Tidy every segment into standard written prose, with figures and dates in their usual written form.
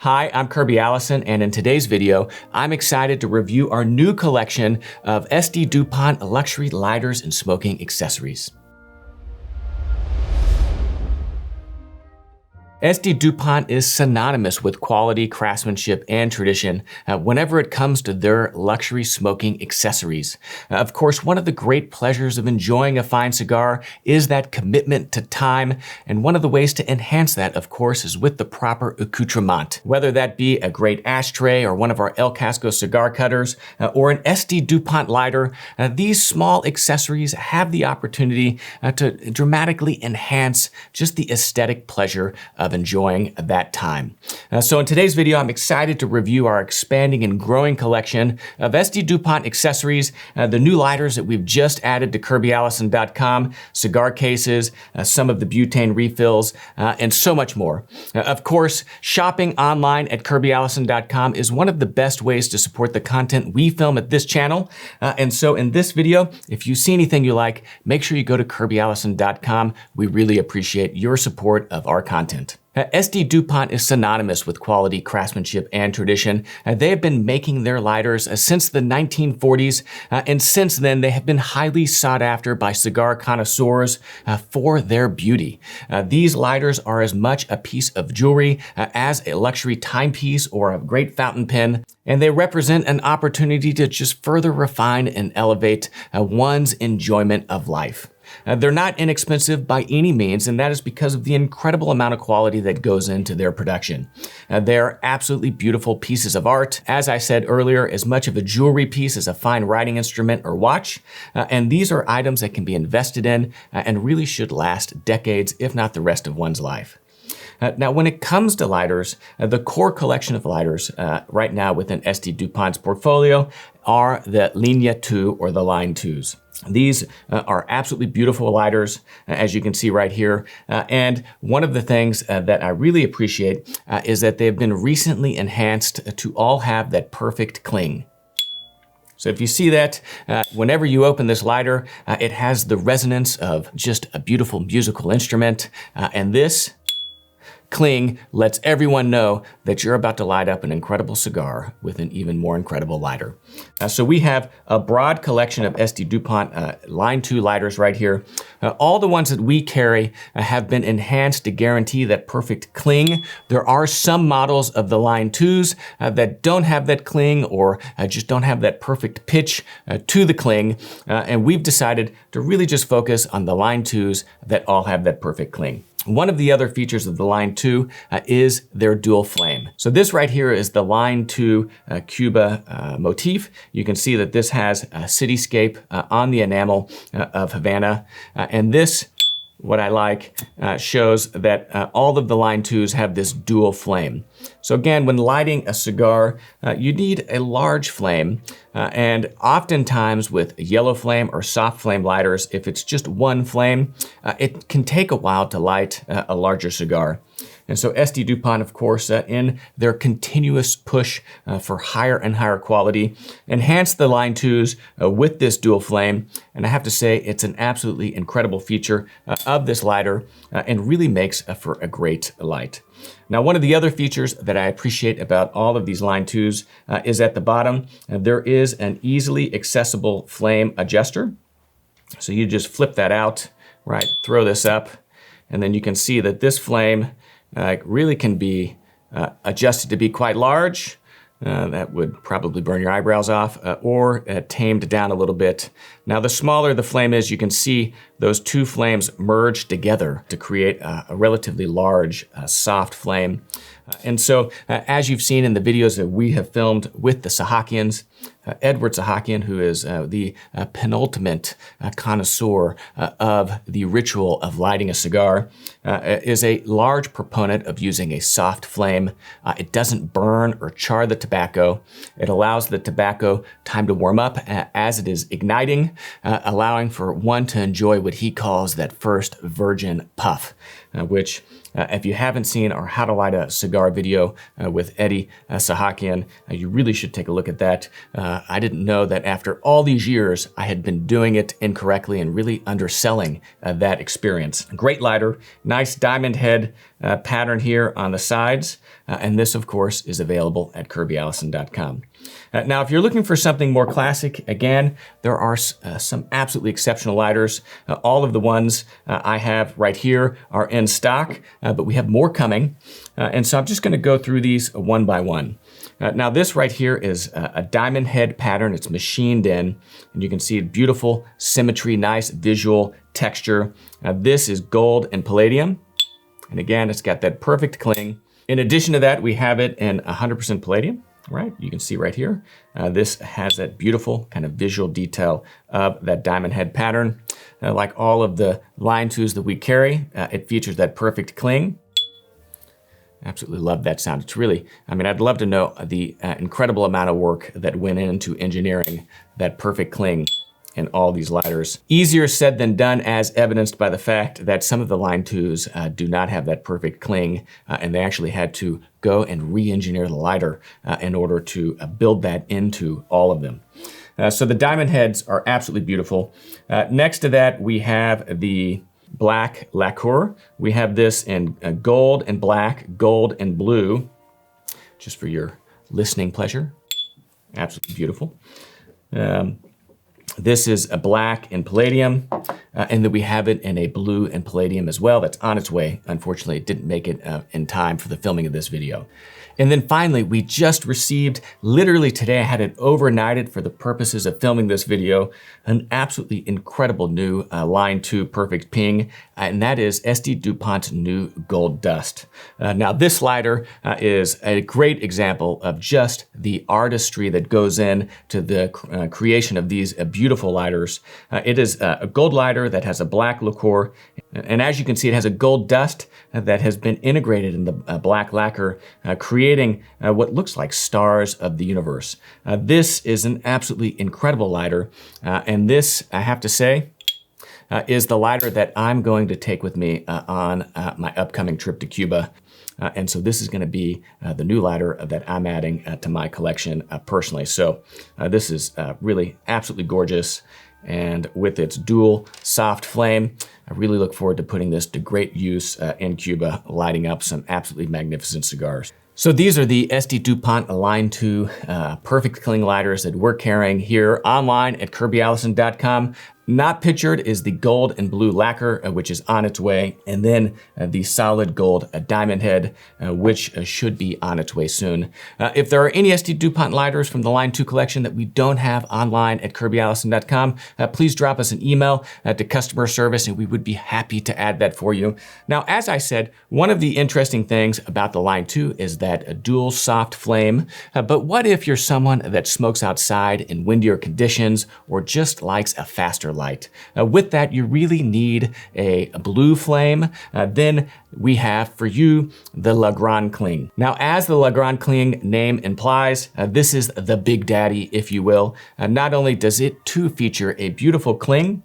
Hi, I'm Kirby Allison, and in today's video, I'm excited to review our new collection of DuPont luxury lighters and smoking accessories. DuPont is synonymous with quality, craftsmanship, and tradition whenever it comes to their luxury smoking accessories. Of course, one of the great pleasures of enjoying a fine cigar is that commitment to time, and one of the ways to enhance that, of course, is with the proper accoutrement. Whether that be a great ashtray or one of our El Casco cigar cutters or an DuPont lighter, these small accessories have the opportunity to dramatically enhance just the aesthetic pleasure of enjoying that time. So in today's video, I'm excited to review our expanding and growing collection of DuPont accessories, the new lighters that we've just added to KirbyAllison.com, cigar cases, some of the butane refills, and so much more. Of course, shopping online at KirbyAllison.com is one of the best ways to support the content we film at this channel. And so in this video, if you see anything you like, make sure you go to KirbyAllison.com. We really appreciate your support of our content. DuPont is synonymous with quality, craftsmanship, and tradition. They have been making their lighters since the 1940s, and since then they have been highly sought after by cigar connoisseurs for their beauty. These lighters are as much a piece of jewelry as a luxury timepiece or a great fountain pen, and they represent an opportunity to just further refine and elevate one's enjoyment of life. They're not inexpensive by any means, and that is because of the incredible amount of quality that goes into their production. They're absolutely beautiful pieces of art. As I said earlier, as much of a jewelry piece as a fine writing instrument or watch. And these are items that can be invested in and really should last decades, if not the rest of one's life. Now, when it comes to lighters, the core collection of lighters right now within DuPont's portfolio are the Linea 2 or the Line 2s. These are absolutely beautiful lighters, as you can see right here. And one of the things that I really appreciate is that they've been recently enhanced to all have that perfect cling. So if you see that, whenever you open this lighter, it has the resonance of just a beautiful musical instrument. And this cling lets everyone know that you're about to light up an incredible cigar with an even more incredible lighter. So we have a broad collection of DuPont Line 2 lighters right here. All the ones that we carry have been enhanced to guarantee that perfect cling. There are some models of the Line 2s that don't have that cling or just don't have that perfect pitch to the cling. And we've decided to really just focus on the Line 2s that all have that perfect cling. One of the other features of the Line 2 is their dual flame. So this right here is the Line 2 Cuba motif. You can see that this has a cityscape on the enamel of Havana. And this, what I like, shows that all of the Line 2s have this dual flame. So again, when lighting a cigar, you need a large flame. And oftentimes with yellow flame or soft flame lighters, if it's just one flame, it can take a while to light a larger cigar. And so DuPont, of course, in their continuous push for higher and higher quality, enhanced the Line 2s with this dual flame. And I have to say, it's an absolutely incredible feature of this lighter and really makes for a great light. Now, one of the other features that I appreciate about all of these Line 2s is at the bottom, there is an easily accessible flame adjuster. So you just flip that out, right, throw this up, and then you can see that this flame really can be adjusted to be quite large. That would probably burn your eyebrows off, or tamed down a little bit. Now, the smaller the flame is, you can see those two flames merge together to create a relatively large, soft flame. And so, as you've seen in the videos that we have filmed with the Sahakians, Edward Sahakian, who is the penultimate connoisseur of the ritual of lighting a cigar, is a large proponent of using a soft flame. It doesn't burn or char the tobacco. It allows the tobacco time to warm up as it is igniting, allowing for one to enjoy what he calls that first virgin puff, which if you haven't seen our How to Light a Cigar video with Eddie Sahakian, you really should take a look at that. I didn't know that after all these years, I had been doing it incorrectly and really underselling that experience. Great lighter, nice diamond head pattern here on the sides. and this, of course, is available at kirbyallison.com. Now, if you're looking for something more classic, again, there are some absolutely exceptional lighters. All of the ones I have right here are in stock, but we have more coming. And so I'm just going to go through these one by one. Now, this right here is a diamond head pattern. It's machined in, and you can see beautiful symmetry, nice visual texture. This is gold and palladium. And again, it's got that perfect cling. In addition to that, we have it in 100% palladium. Right, you can see right here. This has that beautiful kind of visual detail of that diamond head pattern. Like all of the line 2s that we carry, it features that perfect cling. Absolutely love that sound. It's really, I mean, I'd love to know the incredible amount of work that went into engineering that perfect cling in all these lighters. Easier said than done, as evidenced by the fact that some of the line 2s do not have that perfect cling, and they actually had to go and re-engineer the lighter in order to build that into all of them. So the diamond heads are absolutely beautiful. Next to that, we have the black lacquer. We have this in gold and black, gold and blue, just for your listening pleasure. Absolutely beautiful. This is a black and palladium, and then we have it in a blue and palladium as well. That's on its way. Unfortunately, it didn't make it in time for the filming of this video. And then finally, we just received, literally today, I had it overnighted for the purposes of filming this video, an absolutely incredible new line 2 perfect ping, and that is stDupont's new gold dust. Now this lighter is a great example of just the artistry that goes in to the creation of these beautiful lighters. It is a gold lighter that has a black lacquer, and as you can see, it has a gold dust that has been integrated in the black lacquer, creating what looks like stars of the universe. This is an absolutely incredible lighter, and this, I have to say, is the lighter that I'm going to take with me on my upcoming trip to Cuba. And so this is going to be the new lighter that I'm adding to my collection personally. So this is really absolutely gorgeous. And with its dual soft flame, I really look forward to putting this to great use in Cuba, lighting up some absolutely magnificent cigars. So these are the stDupont Line 2 perfect cling lighters that we're carrying here online at kirbyallison.com. Not pictured is the gold and blue lacquer, which is on its way, and then the solid gold diamond head, which should be on its way soon. If there are any stDupont lighters from the Line 2 collection that we don't have online at kirbyallison.com, please drop us an email to customer service, and we would be happy to add that for you. Now, as I said, one of the interesting things about the Line 2 is that a dual soft flame, but what if you're someone that smokes outside in windier conditions or just likes a faster light? With that, you really need a blue flame. Then we have for you the La Grande Cling. Now, as the La Grande Cling name implies, this is the big daddy, if you will. Not only does it too feature a beautiful cling,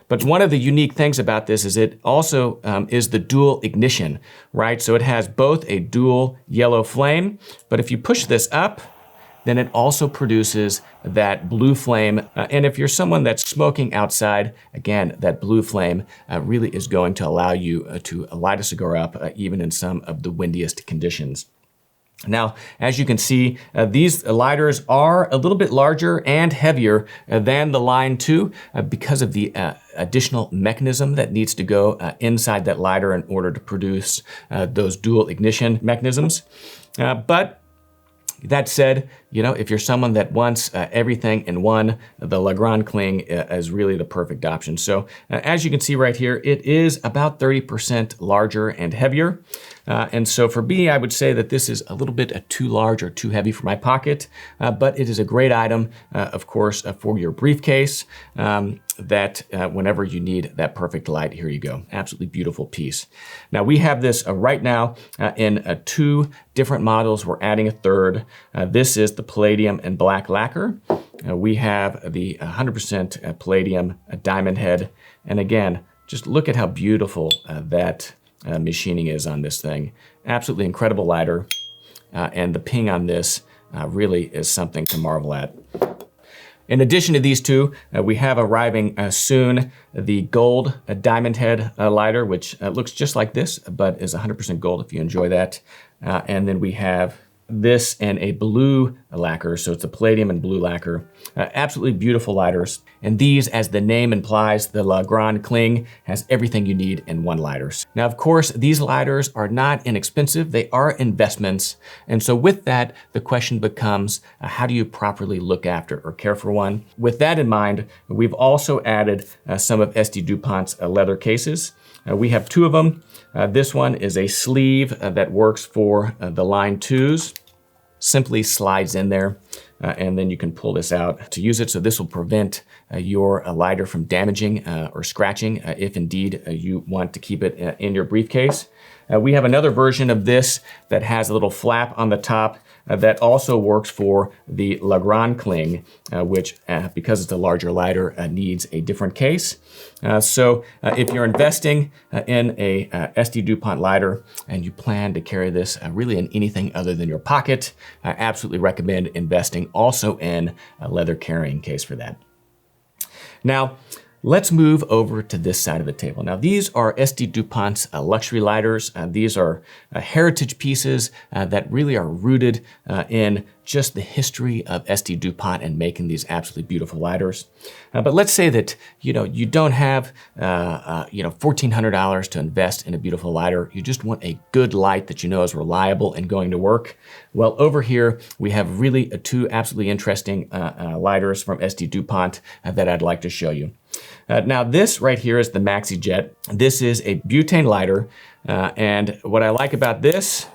but one of the unique things about this is it also is the dual ignition, right? So it has both a dual yellow flame, but if you push this up, then it also produces that blue flame. And if you're someone that's smoking outside, again, that blue flame really is going to allow you to light a cigar up even in some of the windiest conditions. Now, as you can see, these lighters are a little bit larger and heavier than the Line 2 because of the additional mechanism that needs to go inside that lighter in order to produce those dual ignition mechanisms. But that said, you know, if you're someone that wants everything in one, the La Grande Cling is really the perfect option. So as you can see right here, it is about 30% larger and heavier. And so for me, I would say that this is a little bit too large or too heavy for my pocket, but it is a great item, of course, for your briefcase, that whenever you need that perfect light, here you go. Absolutely beautiful piece. Now we have this right now in 2 different models. We're adding a third. This is the palladium and black lacquer. We have the 100% palladium diamond head. And again, just look at how beautiful that machining is on this thing. Absolutely incredible lighter. And the ping on this really is something to marvel at. In addition to these two, we have arriving soon the gold diamond head lighter, which looks just like this, but is 100% gold if you enjoy that. And then we have this and a blue lacquer, so it's a palladium and blue lacquer. Absolutely beautiful lighters. And these, as the name implies, the La Grande Cling has everything you need in one lighter. Now, of course, these lighters are not inexpensive. They are investments. And so with that, the question becomes, how do you properly look after or care for one? With that in mind, we've also added some of SD DuPont's leather cases. We have two of them. This one is a sleeve that works for the line 2s. Simply slides in there, and then you can pull this out to use it. So this will prevent your lighter from damaging or scratching if indeed you want to keep it in your briefcase. We have another version of this that has a little flap on the top that also works for the La Grande Cling, which, because it's a larger lighter, needs a different case. So if you're investing in a SD DuPont lighter and you plan to carry this really in anything other than your pocket, I absolutely recommend investing also in a leather carrying case for that. Now, let's move over to this side of the table. Now, these are SD DuPont's luxury lighters. These are heritage pieces that really are rooted in just the history of SD DuPont and making these absolutely beautiful lighters. But let's say that you don't have $1,400 to invest in a beautiful lighter. You just want a good light that you know is reliable and going to work. Well, over here we have really two absolutely interesting lighters from SD DuPont that I'd like to show you. Now this right here is the Maxi Jet. This is a butane lighter, and what I like about this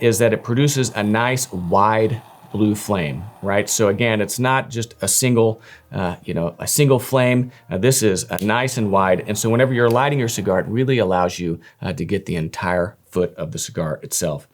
is that it produces a nice wide blue flame, right? So again, it's not just a single flame. This is nice and wide, and so whenever you're lighting your cigar, it really allows you to get the entire foot of the cigar itself.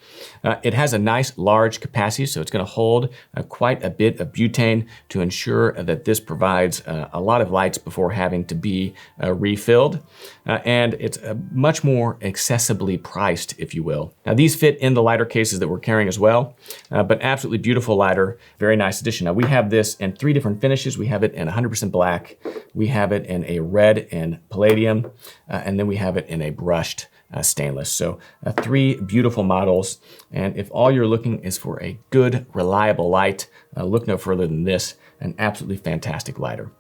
It has a nice large capacity, so it's going to hold quite a bit of butane to ensure that this provides a lot of lights before having to be refilled. And it's much more accessibly priced, if you will. Now these fit in the lighter cases that we're carrying as well, but absolutely beautiful lighter, very nice addition. Now we have this in 3 different finishes. We have it in 100% black, we have it in a red and palladium, and then we have it in a brushed stainless. So 3 beautiful models. And if all you're looking is for a good, reliable light, look no further than this, an absolutely fantastic lighter.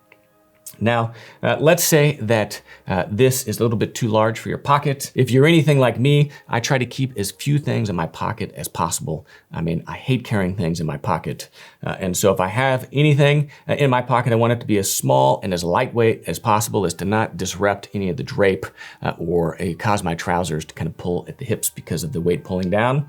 Now, let's say that this is a little bit too large for your pocket. If you're anything like me, I try to keep as few things in my pocket as possible. I mean, I hate carrying things in my pocket. And so if I have anything in my pocket, I want it to be as small and as lightweight as possible, as to not disrupt any of the drape or cause my trousers to kind of pull at the hips because of the weight pulling down.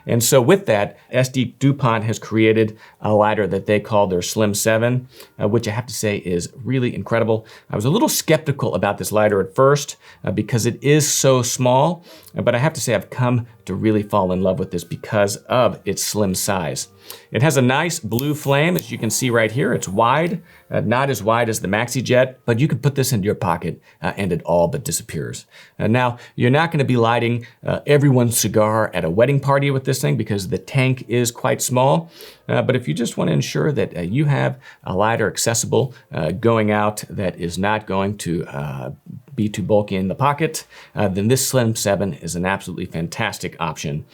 And so with that, SD DuPont has created a lighter that they call their Slim 7, which I have to say is really incredible. I was a little skeptical about this lighter at first because it is so small, but I have to say I've come to really fall in love with this because of its slim size. It has a nice blue flame, as you can see right here. It's wide, not as wide as the Maxi Jet, but you can put this into your pocket and it all but disappears. Now, you're not going to be lighting everyone's cigar at a wedding party with this thing because the tank is quite small. But if you just want to ensure that you have a lighter accessible going out that is not going to be too bulky in the pocket, then this Slim 7 is an absolutely fantastic option.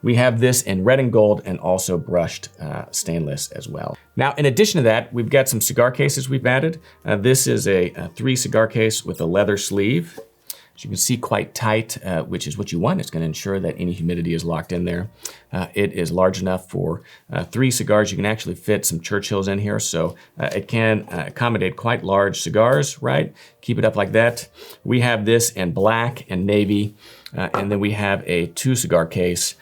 We have this in red and gold and also brushed stainless as well. Now, in addition to that, we've got some cigar cases we've added. This is a 3 cigar case with a leather sleeve. As you can see, quite tight, which is what you want. It's going to ensure that any humidity is locked in there. It is large enough for 3 cigars. You can actually fit some Churchills in here, so it can accommodate quite large cigars, right? Keep it up like that. We have this in black and navy, and then we have a 2 cigar case.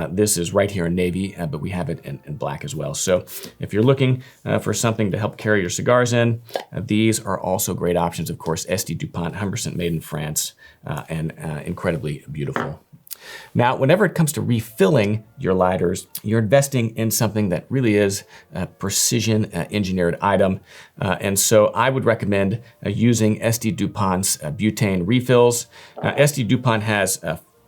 This is right here in navy, but we have it in black as well. So if you're looking for something to help carry your cigars in, these are also great options. Of course, SD DuPont, 100% made in France, and incredibly beautiful. Now, whenever it comes to refilling your lighters, you're investing in something that really is a precision engineered item. And so I would recommend using SD DuPont's butane refills. SD DuPont has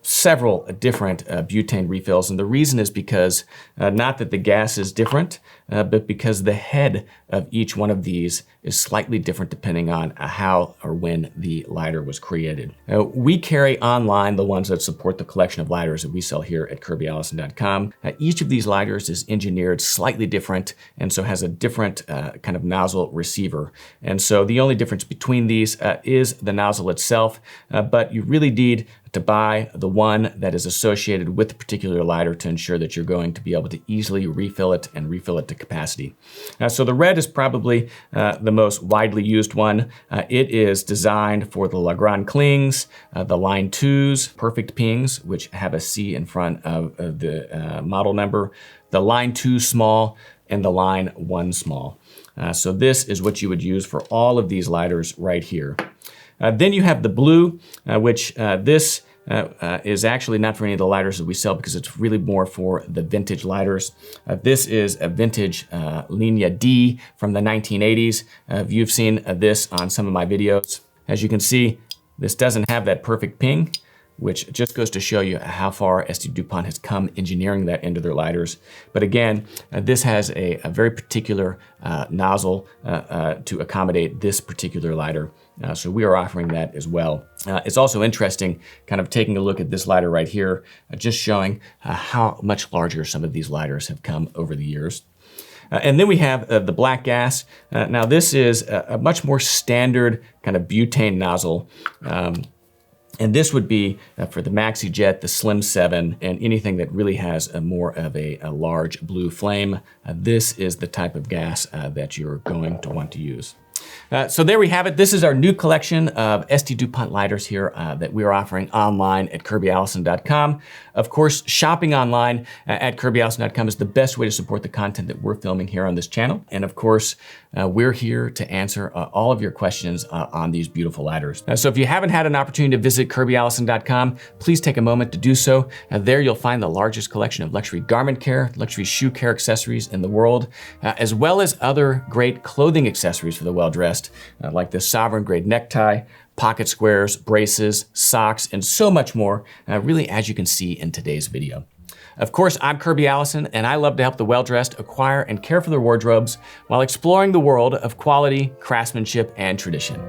several different butane refills. And the reason is because not that the gas is different, but because the head of each one of these is slightly different depending on how or when the lighter was created. We carry online the ones that support the collection of lighters that we sell here at kirbyallison.com. Each of these lighters is engineered slightly different and so has a different kind of nozzle receiver. And so the only difference between these is the nozzle itself, but you really need to buy the one that is associated with the particular lighter to ensure that you're going to be able to easily refill it and refill it to capacity. So the red is probably the most widely used one. It is designed for the Legrand clings, the line 2s, perfect pings, which have a C in front of the model number, the line 2 small, and the line 1 small. So this is what you would use for all of these lighters right here. Then you have the blue, which this is actually not for any of the lighters that we sell because it's really more for the vintage lighters. This is a vintage Linea D from the 1980s. You've seen this on some of my videos. As you can see, this doesn't have that perfect ping, which just goes to show you how far SD Dupont has come engineering that into their lighters. But again, this has a very particular nozzle to accommodate this particular lighter. So we are offering that as well. It's also interesting kind of taking a look at this lighter right here, just showing how much larger some of these lighters have come over the years. And then we have the black gas. Now this is a much more standard kind of butane nozzle. And this would be for the Maxi Jet, the Slim 7, and anything that really has more of a large blue flame. This is the type of gas that you're going to want to use. So there we have it. This is our new collection of SD Dupont lighters here that we are offering online at kirbyallison.com. Of course, shopping online at kirbyallison.com is the best way to support the content that we're filming here on this channel. And of course, we're here to answer all of your questions on these beautiful lighters. So if you haven't had an opportunity to visit kirbyallison.com, please take a moment to do so. There you'll find the largest collection of luxury garment care, luxury shoe care accessories in the world, as well as other great clothing accessories for the well-dressed, like the Sovereign grade necktie, pocket squares, braces, socks, and so much more, really as you can see in today's video. Of course, I'm Kirby Allison, and I love to help the well-dressed acquire and care for their wardrobes while exploring the world of quality, craftsmanship, and tradition.